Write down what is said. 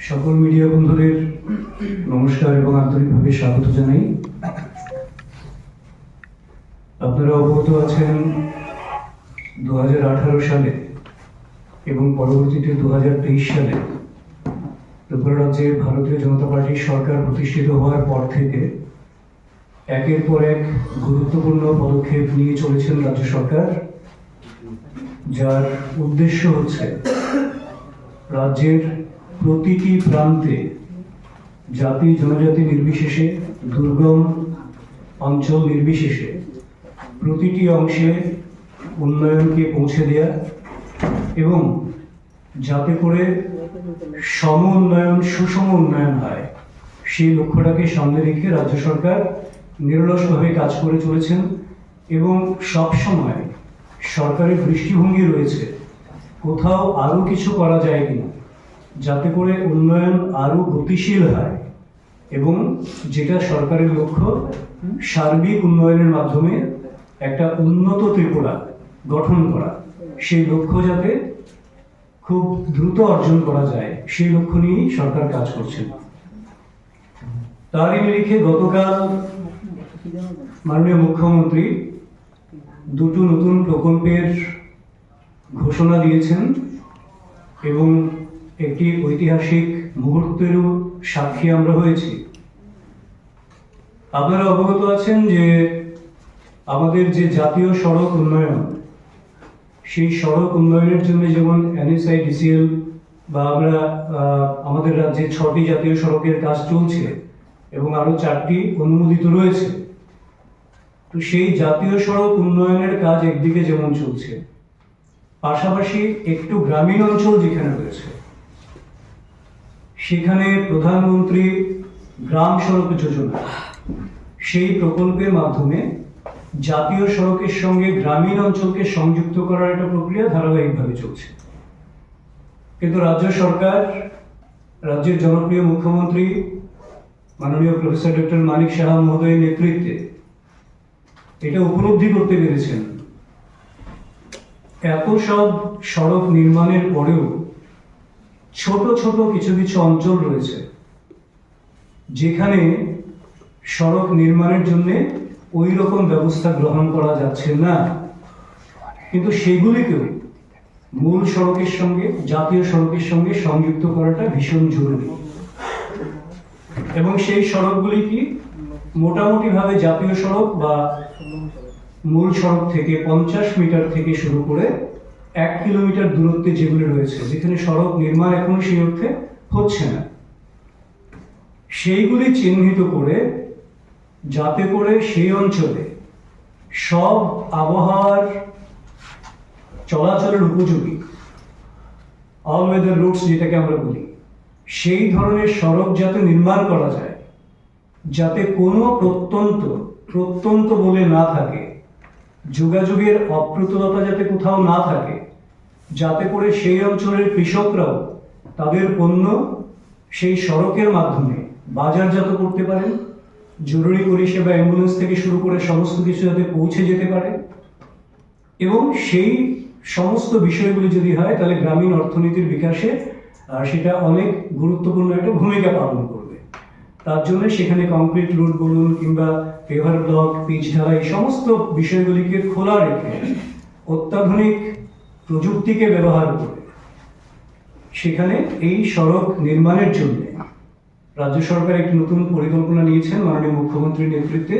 সকল মিডিয়া বন্ধুদের নমস্কার এবং আন্তরিকভাবে স্বাগত জানাই। আপনারা অবগত আছেন 2018 সালে এবং পরবর্তীতে 2023 সালে ত্রিপুরা রাজ্যে ভারতীয় জনতা পার্টির সরকার প্রতিষ্ঠিত হওয়ার পর থেকে একের পর এক গুরুত্বপূর্ণ পদক্ষেপ নিয়ে চলেছেন রাজ্য সরকার, যার উদ্দেশ্য হচ্ছে রাজ্যের প্রতিটি প্রান্তে জাতি জনজাতি নির্বিশেষে, দুর্গম অঞ্চল নির্বিশেষে প্রতিটি অংশে উন্নয়নকে পৌঁছে দেয়া এবং যাতে করে সম উন্নয়ন, সুষম উন্নয়ন হয়, সেই লক্ষ্যটাকে সামনে রেখে রাজ্য সরকার নিরলসভাবে কাজ করে চলেছেন এবং সবসময় সরকারের দৃষ্টিভঙ্গি রয়েছে কোথাও আরও কিছু করা যায় কিনা, যাতে করে উন্নয়ন আরও গতিশীল হয় এবং যেটা সরকারের লক্ষ্য, সার্বিক উন্নয়নের মাধ্যমে একটা উন্নত ত্রিপুরা গঠন করা, সেই লক্ষ্য যাতে খুব দ্রুত অর্জন করা যায়, সেই লক্ষ্য নিয়েই সরকার কাজ করছেন। তারই নিরিখে গতকাল মাননীয় মুখ্যমন্ত্রী দুটো নতুন প্রকল্পের ঘোষণা দিয়েছেন এবং একটি ঐতিহাসিক মুহূর্তেরও সাক্ষী আমরা হয়েছি। আপনারা অবগত আছেন যে আমাদের যে জাতীয় সড়ক উন্নয়ন, সেই সড়ক উন্নয়নের জন্য যেমন NSIDCL বা আমাদের রাজ্যে 6টি জাতীয় সড়কের কাজ চলছে এবং আরো 4টি অনুমোদিত রয়েছে। তো সেই জাতীয় সড়ক উন্নয়নের কাজ একদিকে যেমন চলছে, পাশাপাশি একটু গ্রামীণ অঞ্চল যেখানে রয়েছে সেখানে প্রধানমন্ত্রী গ্রাম সড়ক যোজনা, সেই প্রকল্পের মাধ্যমে জাতীয় সড়কের সঙ্গে গ্রামীণ অঞ্চলকে সংযুক্ত করার একটা প্রক্রিয়া ধারাবাহিকভাবে চলছে। কিন্তু রাজ্য সরকার, রাজ্যের জনপ্রিয় মুখ্যমন্ত্রী মাননীয় প্রফেসর ডক্টর মানিক সাহা মহোদয়ের নেতৃত্বে এটা উপলব্ধি করতে পেরেছেন এত সব সড়ক নির্মাণের পরেও ছোট ছোট কিছু কিছু অঞ্চল রয়েছে যেখানে সড়ক নির্মাণের জন্য ওই রকম ব্যবস্থা গ্রহণ করা যাচ্ছে না, কিন্তু সেগুলিকেও মূল সড়কের সঙ্গে, জাতীয় সড়কের সঙ্গে সংযুক্ত করাটা ভীষণ জরুরি। এবং সেই সড়কগুলি কি, মোটামুটি ভাবে জাতীয় সড়ক বা মূল সড়ক থেকে 50 মিটার থেকে শুরু করে 1 কিলোমিটার দূরত্বে যেগুলি রয়েছে, যেখানে সড়ক নির্মাণ এখনো সেই অর্থে হচ্ছে না, সেইগুলি চিহ্নিত করে যাতে করে সেই অঞ্চলে সব আবহাওয়ার চলাচলের উপযোগী অল ওয়েদার রুটস যেটাকে আমরা বলি, সেই ধরনের সড়ক যাতে নির্মাণ করা যায়, যাতে কোনো প্রত্যন্ত বলে না থাকে, যোগাযোগের অপ্রতুলতা যাতে কোথাও না থাকে, যাতে করে সেই অঞ্চলের কৃষকরাও তাদের পণ্য সেই সড়কের মাধ্যমে বাজারজাত করতে পারেন, জরুরি পরিষেবা অ্যাম্বুলেন্স থেকে শুরু করে সমস্ত কিছু যাতে পৌঁছে যেতে পারে, এবং সেই সমস্ত বিষয়গুলি যদি হয় তাহলে গ্রামীণ অর্থনীতির বিকাশে সেটা অনেক গুরুত্বপূর্ণ একটা ভূমিকা পালন করবে। তার জন্য সেখানে কংক্রিট রোড বলুন কিংবা পেভার ব্লক, পিচ ঢালাই, এই সমস্ত বিষয়গুলিকে খোলা রেখে অত্যাধুনিক প্রযুক্তিকে ব্যবহার করে সেখানে এই সড়ক নির্মাণের জন্য রাজ্য সরকার একটি নতুন পরিকল্পনা নিয়েছেন মাননীয় মুখ্যমন্ত্রীর নেতৃত্বে।